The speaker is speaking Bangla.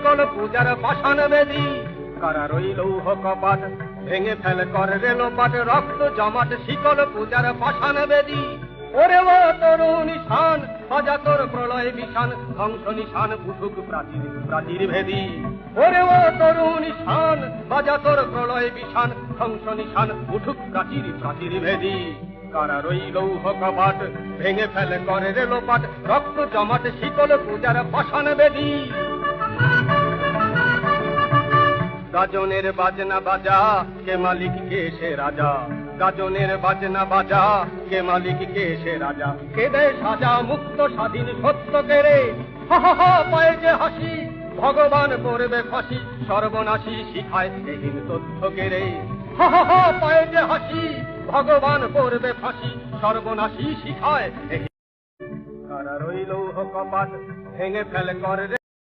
শিকল পূজার পাষাণ বেদী। কারার ওই লৌহ কপাট ভেঙে ফেল কর রেলোপাট, রক্ত জমাট শিকল পূজার পাষাণ বেদী। ওরে ও তরুণ নিশান বাজা তোর প্রলয় বিশান, ধ্বংস নিশান উঠুক প্রাচীর প্রাচীর ভেদী। ওরে ও তরুণ নিশান বাজা তোর প্রলয় বিশান, ধ্বংস নিশান উঠুক প্রাচীর প্রাচীর ভেদী। কারার ওই লৌহ কপাট ভেঙে ফেলে করে রেলোপাট, রক্ত জমাট শিকল পূজার পাষাণ বেদী। গাজনের বাজনা বাজা কে মালিক কে সে রাজা, গাজনের বাজনা বাজা কে মালিক কে সে রাজা। কে দেয় সাজা মুক্ত স্বাধীন সত্য কেড়ে, হা হা হা পায়ে যে হাসি ভগবান করবে ফাঁসি, সর্বনাশী শিখায় এহীন তথ্য কেড়ে। হা হা হা পায়ে যে হাসি ভগবান করবে ফাঁসি, সর্বনাশী শিখায় এহীন। কারার ওই লৌহ কপাট ভেঙে ফেলে করে